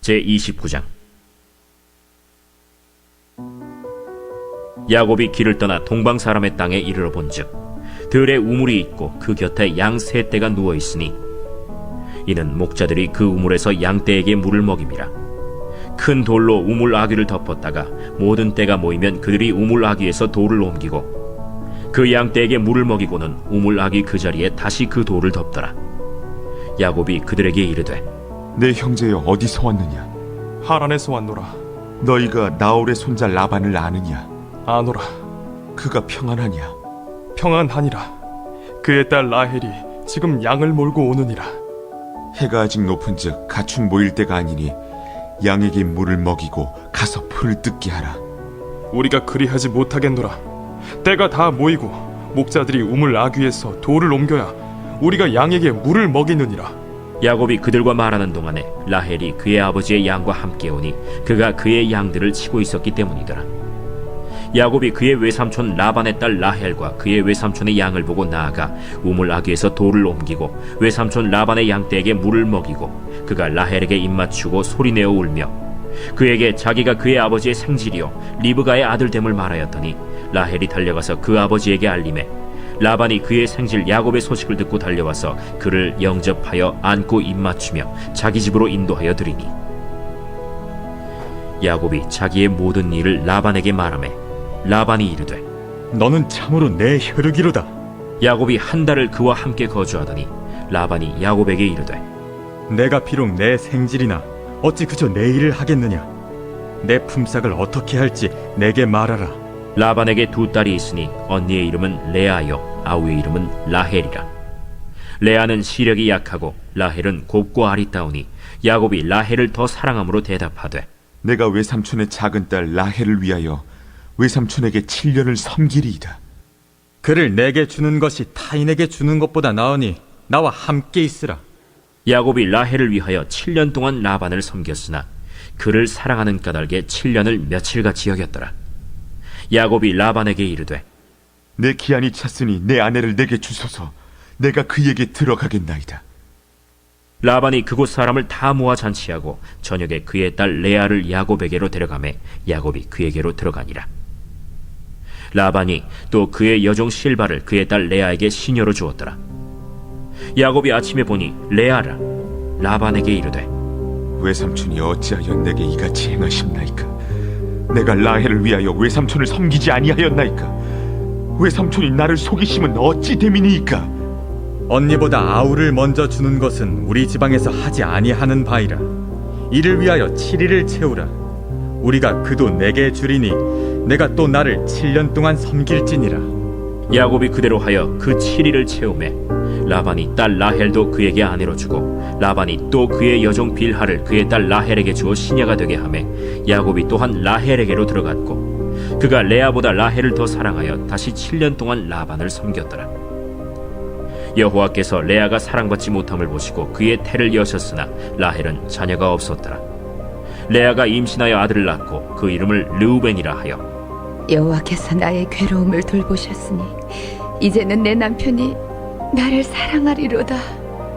제29장. 야곱이 길을 떠나 동방 사람의 땅에 이르러 본즉 들에 우물이 있고 그 곁에 양 세 떼가 누워 있으니 이는 목자들이 그 우물에서 양 떼에게 물을 먹임이라. 큰 돌로 우물 아귀를 덮었다가 모든 떼가 모이면 그들이 우물 아귀에서 돌을 옮기고 그 양 떼에게 물을 먹이고는 우물 아귀 그 자리에 다시 그 돌을 덮더라. 야곱이 그들에게 이르되 내 형제여 어디서 왔느냐? 하란에서 왔노라. 너희가 나홀의 손자 라반을 아느냐? 아노라. 그가 평안하냐? 평안하니라. 그의 딸 라헬이 지금 양을 몰고 오느니라. 해가 아직 높은즉 가축 모일 때가 아니니 양에게 물을 먹이고 가서 풀을 뜯게 하라. 우리가 그리하지 못하겠노라. 때가 다 모이고 목자들이 우물 아귀에서 돌을 옮겨야 우리가 양에게 물을 먹이느니라. 야곱이 그들과 말하는 동안에 라헬이 그의 아버지의 양과 함께 오니 그가 그의 양들을 치고 있었기 때문이더라. 야곱이 그의 외삼촌 라반의 딸 라헬과 그의 외삼촌의 양을 보고 나아가 우물 아귀에서 돌을 옮기고 외삼촌 라반의 양떼에게 물을 먹이고 그가 라헬에게 입맞추고 소리내어 울며 그에게 자기가 그의 아버지의 생질이요 리브가의 아들됨을 말하였더니 라헬이 달려가서 그 아버지에게 알림해 라반이 그의 생질 야곱의 소식을 듣고 달려와서 그를 영접하여 안고 입맞추며 자기 집으로 인도하여 드리니 야곱이 자기의 모든 일을 라반에게 말하매 라반이 이르되 너는 참으로 내 혈육이로다. 야곱이 한 달을 그와 함께 거주하더니 라반이 야곱에게 이르되 내가 비록 내 생질이나 어찌 그저 내 일을 하겠느냐. 내 품삯을 어떻게 할지 내게 말하라. 라반에게 두 딸이 있으니 언니의 이름은 레아요 아우의 이름은 라헬이라. 레아는 시력이 약하고 라헬은 곱고 아리따우니 야곱이 라헬을 더 사랑함으로 대답하되 내가 외삼촌의 작은 딸 라헬을 위하여 외삼촌에게 7년을 섬기리이다. 그를 내게 주는 것이 타인에게 주는 것보다 나으니 나와 함께 있으라. 야곱이 라헬을 위하여 7년 동안 라반을 섬겼으나 그를 사랑하는 까닭에 7년을 며칠같이 여겼더라. 야곱이 라반에게 이르되 내 기한이 찼으니 내 아내를 내게 주소서. 내가 그에게 들어가겠나이다. 라반이 그곳 사람을 다 모아 잔치하고 저녁에 그의 딸 레아를 야곱에게로 데려가매 야곱이 그에게로 들어가니라. 라반이 또 그의 여종 실바를 그의 딸 레아에게 시녀로 주었더라. 야곱이 아침에 보니 레아라. 라반에게 이르되 외삼촌이 어찌하여 내게 이같이 행하십나이까? 내가 라헬을 위하여 외삼촌을 섬기지 아니하였나이까? 외삼촌이 나를 속이심은 어찌 됨이니이까? 언니보다 아우를 먼저 주는 것은 우리 지방에서 하지 아니하는 바이라. 이를 위하여 7일을 채우라. 우리가 그도 내게 주리니 내가 또 나를 7년 동안 섬길지니라. 야곱이 그대로 하여 그 7일을 채우매 라반이 딸 라헬도 그에게 아내로 주고 라반이 또 그의 여종 빌하를 그의 딸 라헬에게 주어 시녀가 되게 하매 야곱이 또한 라헬에게로 들어갔고 그가 레아보다 라헬을 더 사랑하여 다시 7년 동안 라반을 섬겼더라. 여호와께서 레아가 사랑받지 못함을 보시고 그의 태를 여셨으나 라헬은 자녀가 없었더라. 레아가 임신하여 아들을 낳고 그 이름을 르우벤이라 하여 여호와께서 나의 괴로움을 돌보셨으니 이제는 내 남편이 나를 사랑하리로다.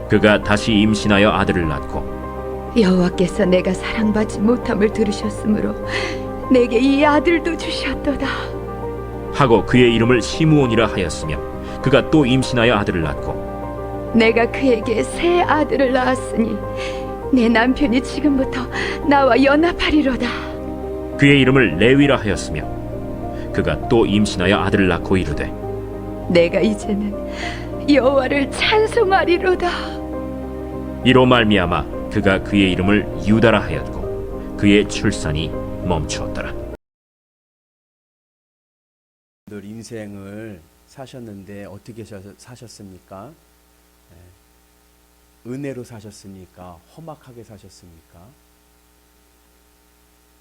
그가 다시 임신하여 아들을 낳고 여호와께서 내가 사랑받지 못함을 들으셨으므로 내게 이 아들도 주셨도다. 하고 그의 이름을 시므온이라 하였으며 그가 또 임신하여 아들을 낳고 내가 그에게 새 아들을 낳았으니 내 남편이 지금부터 나와 연합하리로다. 그의 이름을 레위라 하였으며 그가 또 임신하여 아들을 낳고 이르되 내가 이제는 여호와를 찬송하리로다. 이로 말미암아 그가 그의 이름을 유다라 하였고 그의 출산이 멈추었더라. 늘 인생을 사셨는데 어떻게 사셨습니까? 은혜로 사셨습니까? 험악하게 사셨습니까?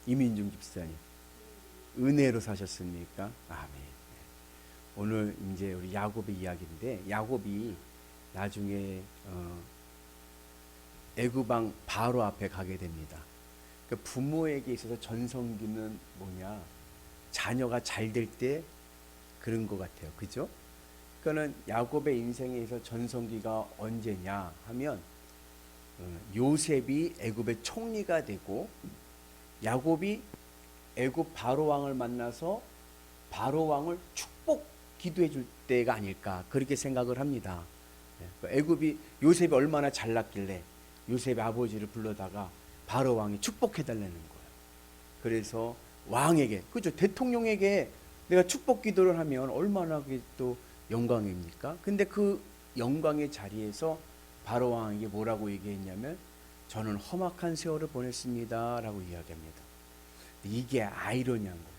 이민중 집사님, 은혜로 사셨습니까? 아멘. 오늘 이제 우리 야곱의 이야기인데 야곱이 나중에 애굽 왕 바로 앞에 가게 됩니다. 그 부모에게 있어서 전성기는 뭐냐? 자녀가 잘 될 때 그런 것 같아요. 그죠? 그러니까는 야곱의 인생에 있어서 전성기가 언제냐 하면 요셉이 애굽의 총리가 되고 야곱이 애굽 바로 왕을 만나서 바로 왕을 축복 기도해 줄 때가 아닐까 그렇게 생각을 합니다. 애굽이 요셉이 얼마나 잘났길래 요셉의 아버지를 불러다가 바로 왕이 축복해 달라는 거예요. 그래서 왕에게, 그죠, 대통령에게 내가 축복 기도를 하면 얼마나 그게 또 영광입니까? 근데 그 영광의 자리에서 바로 왕에게 뭐라고 얘기했냐면 저는 험악한 세월을 보냈습니다 라고 이야기합니다. 이게 아이러니한 거예요.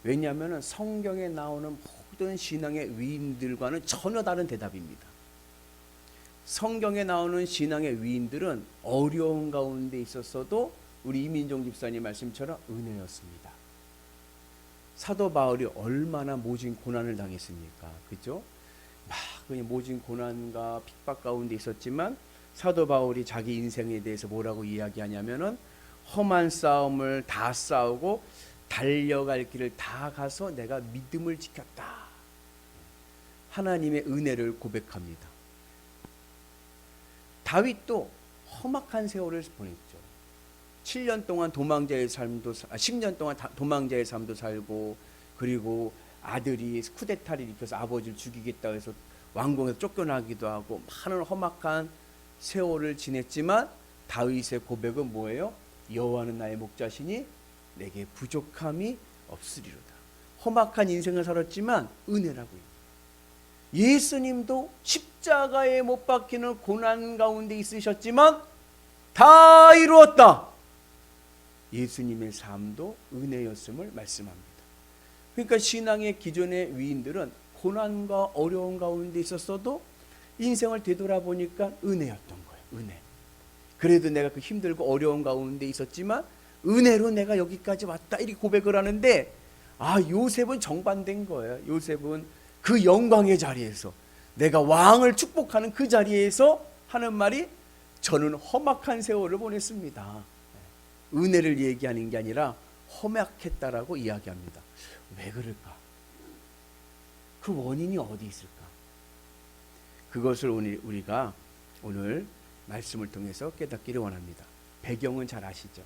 왜냐하면 성경에 나오는 모든 신앙의 위인들과는 전혀 다른 대답입니다. 성경에 나오는 신앙의 위인들은 어려운 가운데 있었어도 우리 이민종 집사님 말씀처럼 은혜였습니다. 사도 바울이 얼마나 모진 고난을 당했습니까? 그죠? 막 그냥 모진 고난과 핍박 가운데 있었지만 사도 바울이 자기 인생에 대해서 뭐라고 이야기하냐면은 험한 싸움을 다 싸우고 달려갈 길을 다 가서 내가 믿음을 지켰다. 하나님의 은혜를 고백합니다. 다윗도 험악한 세월을 보냈죠. 7년 동안 도망자의 삶도 10년 동안 도망자의 삶도 살고 그리고 아들이 쿠데타를 일으켜서 아버지를 죽이겠다고 해서 왕궁에서 쫓겨나기도 하고 많은 험악한 세월을 지냈지만 다윗의 고백은 뭐예요? 여호와는 나의 목자시니 내게 부족함이 없으리로다. 험악한 인생을 살았지만 은혜라고요. 예수님도 십자가에 못 박히는 고난 가운데 있으셨지만 다 이루었다. 예수님의 삶도 은혜였음을 말씀합니다. 그러니까 신앙의 기존의 위인들은 고난과 어려운 가운데 있었어도 인생을 되돌아보니까 은혜였던 거예요. 은혜. 그래도 내가 그 힘들고 어려운 가운데 있었지만 은혜로 내가 여기까지 왔다 이렇게 고백을 하는데 요셉은 정반대인 거예요. 요셉은 그 영광의 자리에서 내가 왕을 축복하는 그 자리에서 하는 말이 저는 험악한 세월을 보냈습니다. 은혜를 얘기하는 게 아니라 험악했다라고 이야기합니다. 왜 그럴까? 그 원인이 어디 있을까? 그것을 우리가 오늘 말씀을 통해서 깨닫기를 원합니다. 배경은 잘 아시죠?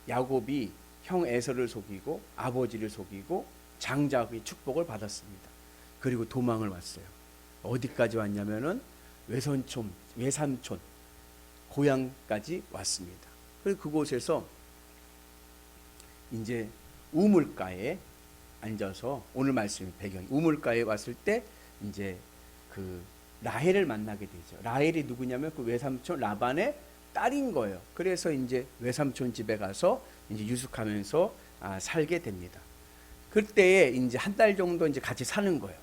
야곱이 형 에서를 속이고 아버지를 속이고 장자의 축복을 받았습니다. 그리고 도망을 왔어요. 어디까지 왔냐면은 외삼촌 고향까지 왔습니다. 그리고 그곳에서 이제 우물가에 앉아서 오늘 말씀의 배경이 우물가에 왔을 때 이제 그 라헬을 만나게 되죠. 라헬이 누구냐면 그 외삼촌 라반의 딸인 거예요. 그래서 이제 외삼촌 집에 가서 이제 유숙하면서 살게 됩니다. 그때에 이제 한 달 정도 이제 같이 사는 거예요.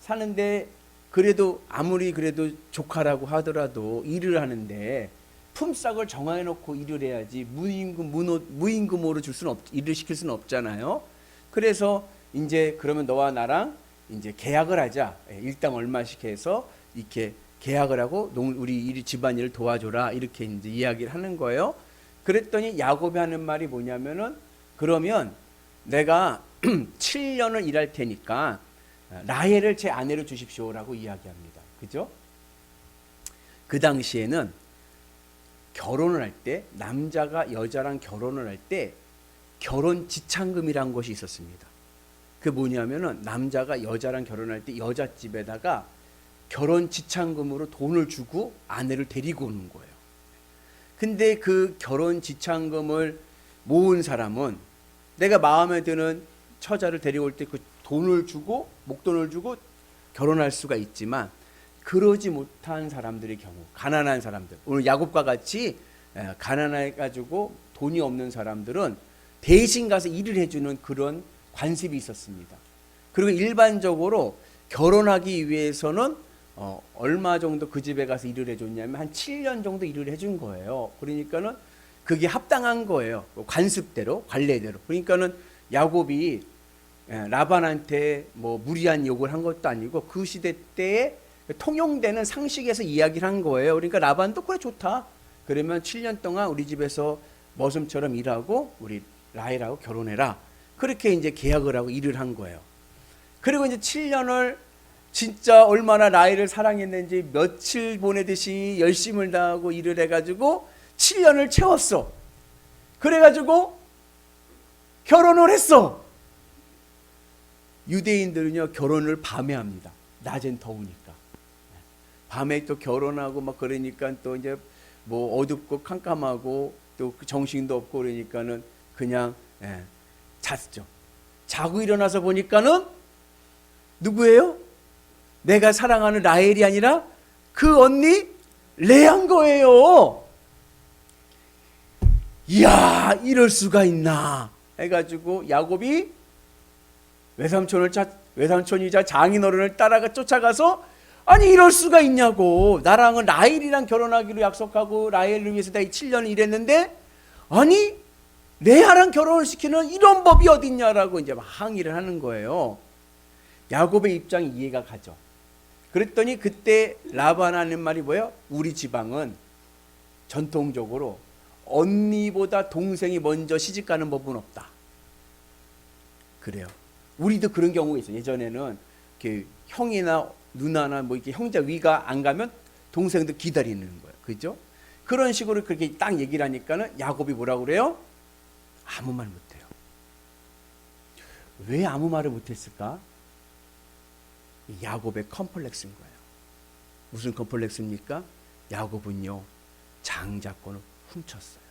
사는데 그래도 아무리 그래도 조카라고 하더라도 일을 하는데 품삯을 정해 놓고 일을 해야지 무임금으로 줄 수는 일을 시킬 수는 없잖아요. 그래서 이제 그러면 너와 나랑 이제 계약을 하자. 일당 얼마씩 해서 이렇게 계약을 하고 우리 집안일을 도와줘라 이렇게 이제 이야기를 하는 거예요. 그랬더니 야곱이 하는 말이 뭐냐면은 그러면 내가 7년을 일할 테니까 라헬을 제 아내로 주십시오라고 이야기합니다. 그죠? 그 당시에는 결혼을 할 때 남자가 여자랑 결혼을 할 때 결혼 지참금이라는 것이 있었습니다. 그게 뭐냐면은 남자가 여자랑 결혼할 때 여자 집에다가 결혼 지참금으로 돈을 주고 아내를 데리고 오는 거예요. 근데 그 결혼 지참금을 모은 사람은 내가 마음에 드는 처자를 데려올 때 그 돈을 주고 목돈을 주고 결혼할 수가 있지만 그러지 못한 사람들의 경우 가난한 사람들 오늘 야곱과 같이 가난해가지고 돈이 없는 사람들은 대신 가서 일을 해주는 그런 관습이 있었습니다. 그리고 일반적으로 결혼하기 위해서는 얼마 정도 그 집에 가서 일을 해줬냐면 한 7년 정도 일을 해준 거예요. 그러니까는 그게 합당한 거예요. 관습대로 관례대로. 그러니까는 야곱이 라반한테 뭐 무리한 요구를 한 것도 아니고 그 시대 때에 통용되는 상식에서 이야기를 한 거예요. 그러니까 라반도 그래 좋다. 그러면 7년 동안 우리 집에서 머슴처럼 일하고 우리 라헬하고 결혼해라. 그렇게 이제 계약을 하고 일을 한 거예요. 그리고 이제 7년을 진짜 얼마나 라헬을 사랑했는지 며칠 보내듯이 열심을 다하고 일을 해가지고 7년을 채웠어. 그래가지고 결혼을 했어. 유대인들은요 결혼을 밤에 합니다. 낮엔 더우니까. 밤에 또 결혼하고 막 그러니까 또 이제 뭐 어둡고 캄캄하고 또 정신도 없고 그러니까는 그냥 잤죠. 자고 일어나서 보니까는 누구예요? 내가 사랑하는 라헬이 아니라 그 언니 레아인 거예요. 이야, 이럴 수가 있나 해가지고 야곱이 외삼촌이자 장인어른을 따라가 쫓아가서 아니 이럴 수가 있냐고, 나랑은 라헬이랑 결혼하기로 약속하고 라헬을 위해서 다 7년을 일했는데 아니 레아랑 결혼을 시키는 이런 법이 어딨냐라고 이제 막 항의를 하는 거예요. 야곱의 입장이 이해가 가죠. 그랬더니 그때 라반 하는 말이 뭐예요? 우리 지방은 전통적으로 언니보다 동생이 먼저 시집가는 법은 없다. 그래요. 우리도 그런 경우가 있어요. 예전에는 이렇게 형이나 누나나 뭐 이렇게 형제 위가 안 가면 동생도 기다리는 거예요. 그죠? 그런 식으로 그렇게 딱 얘기를 하니까는 야곱이 뭐라고 그래요? 아무 말 못해요. 왜 아무 말을 못했을까? 야곱의 컴플렉스인 거예요. 무슨 컴플렉스입니까? 야곱은요 장자권을 훔쳤어요.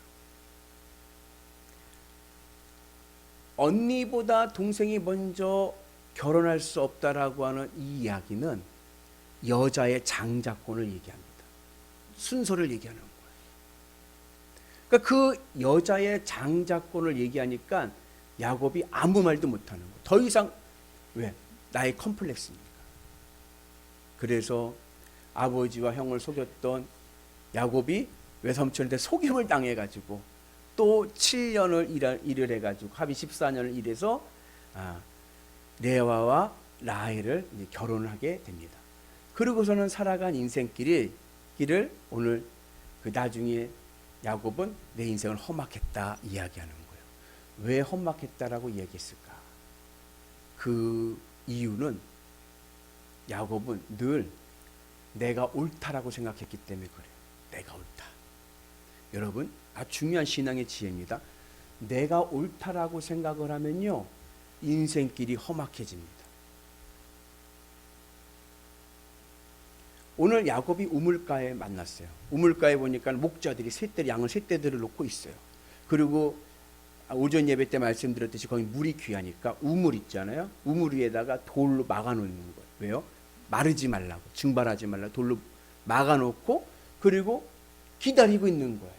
언니보다 동생이 먼저 결혼할 수 없다라고 하는 이 이야기는 여자의 장자권을 얘기합니다. 순서를 얘기하는 거예요. 그러니까 그 여자의 장자권을 얘기하니까 야곱이 아무 말도 못하는 거예요. 더 이상 왜? 나의 컴플렉스니까. 그래서 아버지와 형을 속였던 야곱이 외삼촌한테 속임을 당해가지고 또 7년을 일을 해가지고 합의 14년을 일해서 레아와 라헬을 결혼을 하게 됩니다. 그러고서는 살아간 인생길을 오늘 그 나중에 야곱은 내 인생을 험악했다 이야기하는 거예요. 왜 험악했다라고 이야기했을까? 그 이유는 야곱은 늘 내가 옳다라고 생각했기 때문에 그래요. 내가 옳다. 여러분, 아주 중요한 신앙의 지혜입니다. 내가 옳다라고 생각을 하면요 인생길이 험악해집니다. 오늘 야곱이 우물가에 만났어요. 우물가에 보니까 목자들이 양을 셋대들을 놓고 있어요. 그리고 오전 예배 때 말씀드렸듯이 거기 물이 귀하니까 우물 있잖아요. 우물 위에다가 돌로 막아놓는 거예요. 왜요? 마르지 말라고, 증발하지 말라고 돌로 막아놓고 그리고 기다리고 있는 거예요.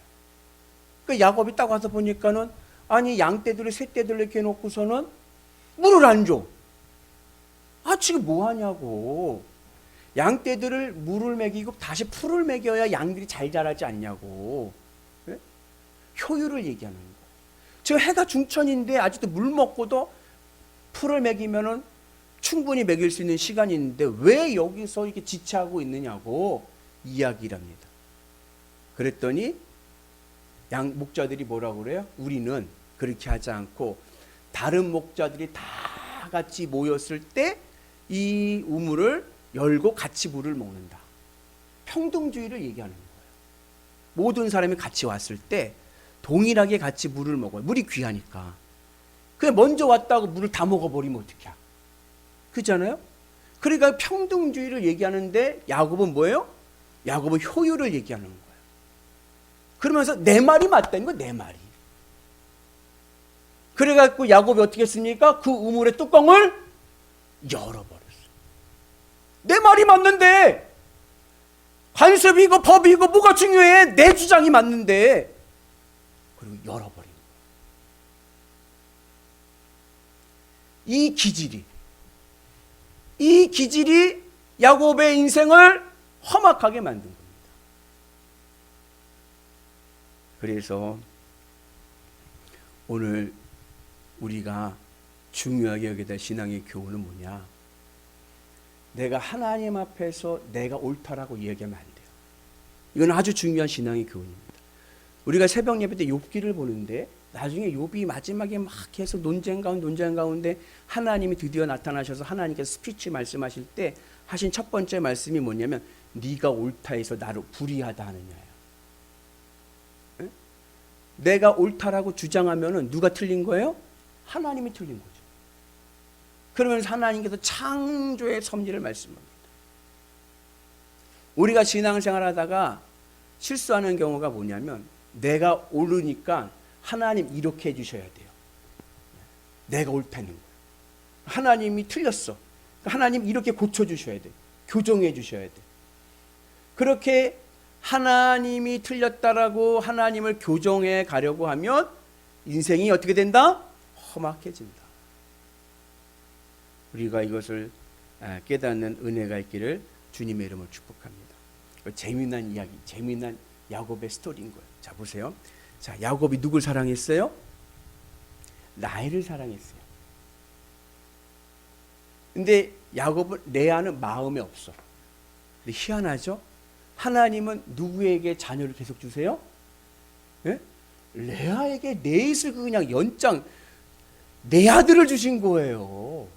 그러니까 야곱이 딱 와서 보니까는 아니 양떼들을 셋대들을 이렇게 놓고서는 물을 안 줘. 지금 뭐 하냐고. 양떼들을 물을 먹이고 다시 풀을 먹여야 양들이 잘 자라지 않냐고. 네? 효율을 얘기하는 거예요. 지금 해가 중천인데 아직도 물 먹고도 풀을 먹이면은 충분히 먹일 수 있는 시간이 있는데 왜 여기서 이렇게 지체하고 있느냐고 이야기를 합니다. 그랬더니 목자들이 뭐라고 그래요? 우리는 그렇게 하지 않고 다른 목자들이 다 같이 모였을 때 이 우물을 열고 같이 물을 먹는다. 평등주의를 얘기하는 거예요. 모든 사람이 같이 왔을 때 동일하게 같이 물을 먹어요. 물이 귀하니까. 그냥 먼저 왔다고 물을 다 먹어버리면 어떡해. 그렇잖아요? 그러니까 평등주의를 얘기하는데 야곱은 뭐예요? 야곱은 효율을 얘기하는 거예요. 그러면서 내 말이 맞다는 거예요. 내 말이. 그래갖고 야곱이 어떻게 했습니까? 그 우물의 뚜껑을 열어버렸어요. 내 말이 맞는데 관습이고 법이고 뭐가 중요해? 내 주장이 맞는데. 그리고 열어버린 거예요. 이 기질이 야곱의 인생을 험악하게 만든 겁니다. 그래서 오늘 우리가 중요하게 여겨야 될 신앙의 교훈은 뭐냐? 내가 하나님 앞에서 내가 옳다라고 이야기하면 안 돼요. 이건 아주 중요한 신앙의 교훈입니다. 우리가 새벽 예배 때 욥기를 보는데 나중에 욥이 마지막에 막 계속 논쟁 가운데 하나님이 드디어 나타나셔서 하나님께서 스피치 말씀하실 때 하신 첫 번째 말씀이 뭐냐면 네가 옳다 해서 나를 불의하다 하느냐예요. 응? 내가 옳다라고 주장하면은 누가 틀린 거예요? 하나님이 틀린 거죠. 그러면서 하나님께서 창조의 섭리를 말씀합니다. 우리가 신앙생활 하다가 실수하는 경우가 뭐냐면 내가 옳으니까 하나님 이렇게 해주셔야 돼요. 내가 옳다는 거예요. 하나님이 틀렸어. 하나님 이렇게 고쳐주셔야 돼. 교정해 주셔야 돼. 그렇게 하나님이 틀렸다라고 하나님을 교정해 가려고 하면 인생이 어떻게 된다? 험악해진다. 우리가 이것을 깨닫는 은혜가 있기를 주님의 이름으로 축복합니다. 재미난 이야기, 재미난 야곱의 스토리인 거예요. 자, 보세요. 자, 야곱이 누굴 사랑했어요? 라헬을 사랑했어요. 근데 야곱은 레아는 마음에 없어. 근데 희한하죠? 하나님은 누구에게 자녀를 계속 주세요? 예? 레아에게 넷을 그냥 연장 네 아들을 주신 거예요.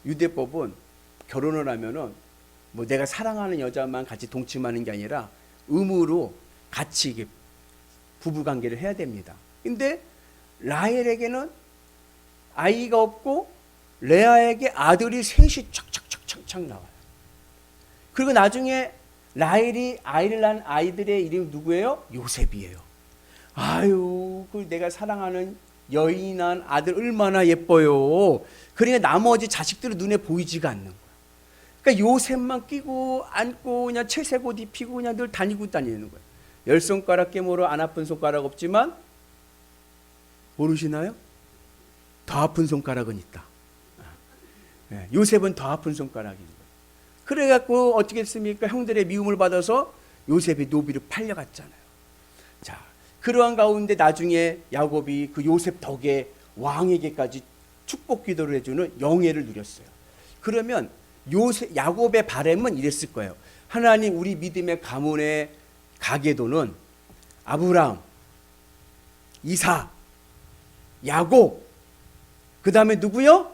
유대법은 결혼을 하면은 뭐 내가 사랑하는 여자만 같이 동침하는 게 아니라 의무로 같이 이게 부부 관계를 해야 됩니다. 근데 라헬에게는 아이가 없고 레아에게 아들이 셋이 착착착착착 나와요. 그리고 나중에 라헬이 아이를 낳은 아이들의 이름이 누구예요? 요셉이에요. 아유, 그 내가 사랑하는 여인이 낳은 아들 얼마나 예뻐요. 그러니까 나머지 자식들은 눈에 보이지가 않는 거야. 그러니까 요셉만 끼고 안고 그냥 채색 옷 입히고 그냥 늘 다니는 거예요. 10손가락 깨물어 안 아픈 손가락 없지만 모르시나요? 더 아픈 손가락은 있다. 요셉은 더 아픈 손가락인 거예요. 그래갖고 어떻게 했습니까? 형들의 미움을 받아서 요셉이 노비로 팔려갔잖아요. 자, 그러한 가운데 나중에 야곱이 그 요셉 덕에 왕에게까지 축복 기도를 해주는 영예를 누렸어요. 그러면 야곱의 바람은 이랬을 거예요. 하나님, 우리 믿음의 가문의 가계도는 아브라함, 이삭, 야곱, 그 다음에 누구요?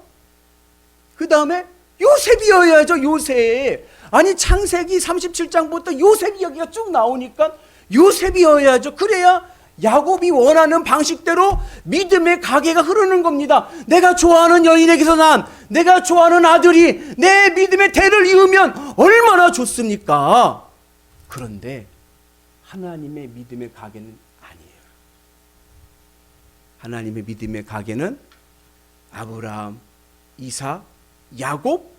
그 다음에 요셉이어야죠. 요셉. 아니 창세기 37장부터 요셉 이야기가 쭉 나오니까 요셉이어야죠. 그래야 야곱이 원하는 방식대로 믿음의 가계가 흐르는 겁니다. 내가 좋아하는 여인에게서 난 내가 좋아하는 아들이 내 믿음의 대를 이으면 얼마나 좋습니까? 그런데 하나님의 믿음의 가계는 아니에요. 하나님의 믿음의 가계는 아브라함, 이삭, 야곱,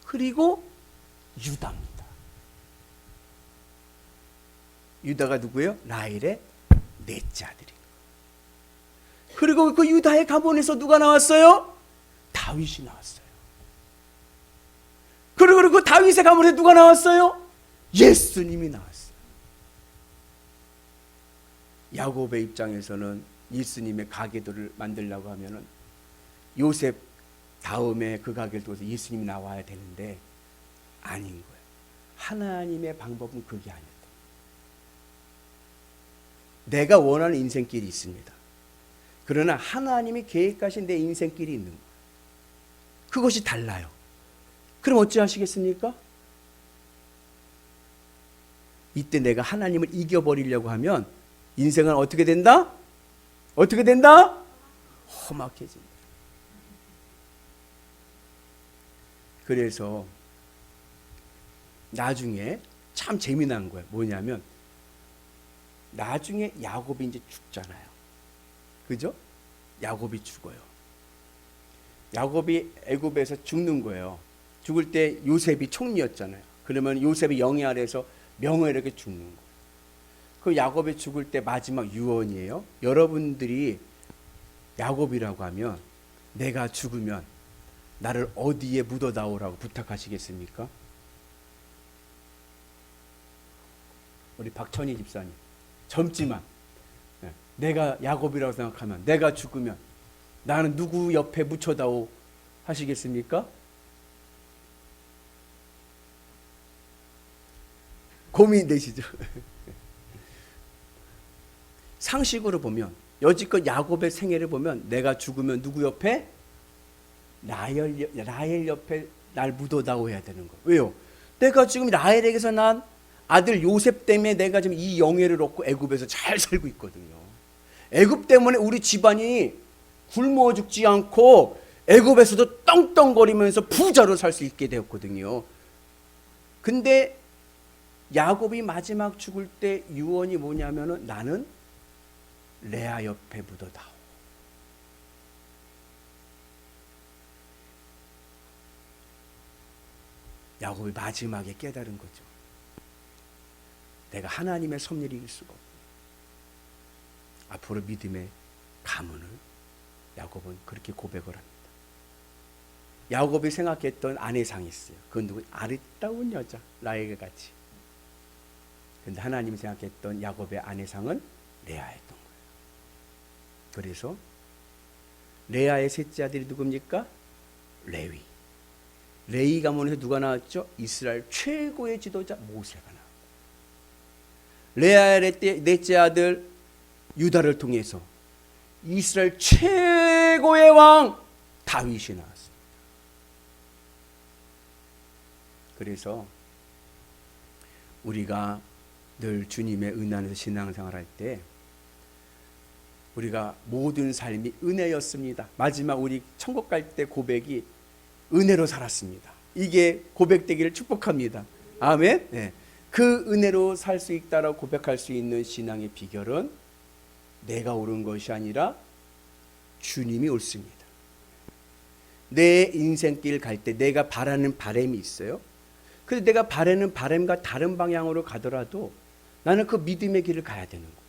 그리고 유다입니다. 유다가 누구예요? 라헬의 넷째 아들이에요. 그리고 그 유다의 가문에서 누가 나왔어요? 다윗이 나왔어요. 그리고 그 다윗의 가문에 누가 나왔어요? 예수님이 나왔어요. 야곱의 입장에서는 예수님의 가계도를 만들려고 하면은 요셉 다음에 그 가게를 통해서 예수님이 나와야 되는데 아닌 거예요. 하나님의 방법은 그게 아니었다. 내가 원하는 인생길이 있습니다. 그러나 하나님이 계획하신 내 인생길이 있는 거예요. 그것이 달라요. 그럼 어찌하시겠습니까? 이때 내가 하나님을 이겨버리려고 하면 인생은 어떻게 된다? 어떻게 된다? 험악해진다. 그래서 나중에 참 재미난 거예요. 뭐냐면 나중에 야곱이 이제 죽잖아요. 그죠? 야곱이 죽어요. 야곱이 애굽에서 죽는 거예요. 죽을 때 요셉이 총리였잖아요. 그러면 요셉이 영예 아래에서 명예롭게 죽는 거예요. 그 야곱이 죽을 때 마지막 유언이에요. 여러분들이 야곱이라고 하면 내가 죽으면 나를 어디에 묻어다오라고 부탁하시겠습니까? 우리 박천희 집사님, 젊지만 내가 야곱이라고 생각하면 내가 죽으면 나는 누구 옆에 묻혀다오 하시겠습니까? 고민되시죠? 상식으로 보면 여지껏 야곱의 생애를 보면 내가 죽으면 누구 옆에? 라헬 옆에 날 묻어다오 해야 되는 거예요. 왜요? 내가 지금 라헬에게서 난 아들 요셉 때문에 내가 지금 이 영예를 얻고 애굽에서 잘 살고 있거든요. 애굽 때문에 우리 집안이 굶어 죽지 않고 애굽에서도 떵떵거리면서 부자로 살 수 있게 되었거든요. 근데 야곱이 마지막 죽을 때 유언이 뭐냐면은 나는 레아 옆에 묻어다오. 야곱이 마지막에 깨달은 거죠. 내가 하나님의 섭리를 이길 수가 없고 앞으로 믿음의 가문을 야곱은 그렇게 고백을 합니다. 야곱이 생각했던 아내상이 있어요. 그건 누구? 아름다운 여자 라헬 같이. 근데 하나님이 생각했던 야곱의 아내상은 레아였던 거예요. 그래서 레아의 셋째 아들이 누굽니까? 레위. 레위 가문에서 누가 나왔죠? 이스라엘 최고의 지도자 모세가 나왔고, 레아의 넷째 아들 유다를 통해서 이스라엘 최고의 왕 다윗이 나왔습니다. 그래서 우리가 늘 주님의 은혜 안에서 신앙생활할 때 우리가 모든 삶이 은혜였습니다. 마지막 우리 천국 갈 때 고백이 은혜로 살았습니다. 이게 고백되기를 축복합니다. 아멘. 네. 그 은혜로 살 수 있다라고 고백할 수 있는 신앙의 비결은 내가 옳은 것이 아니라 주님이 옳습니다. 내 인생길 갈 때 내가 바라는 바람이 있어요. 그래서 내가 바라는 바람과 다른 방향으로 가더라도 나는 그 믿음의 길을 가야 되는 거예요.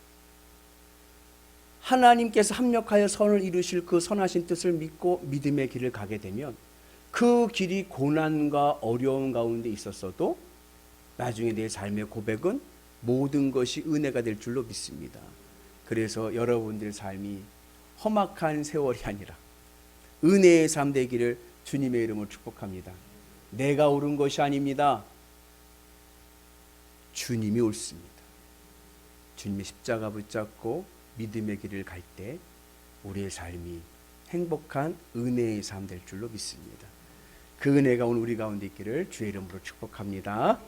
하나님께서 합력하여 선을 이루실 그 선하신 뜻을 믿고 믿음의 길을 가게 되면 그 길이 고난과 어려움 가운데 있었어도 나중에 내 삶의 고백은 모든 것이 은혜가 될 줄로 믿습니다. 그래서 여러분들의 삶이 험악한 세월이 아니라 은혜의 삶 되기를 주님의 이름으로 축복합니다. 내가 옳은 것이 아닙니다. 주님이 옳습니다. 주님의 십자가 붙잡고 믿음의 길을 갈 때 우리의 삶이 행복한 은혜의 삶 될 줄로 믿습니다. 그 은혜가 오늘 우리 가운데 있기를 주의 이름으로 축복합니다.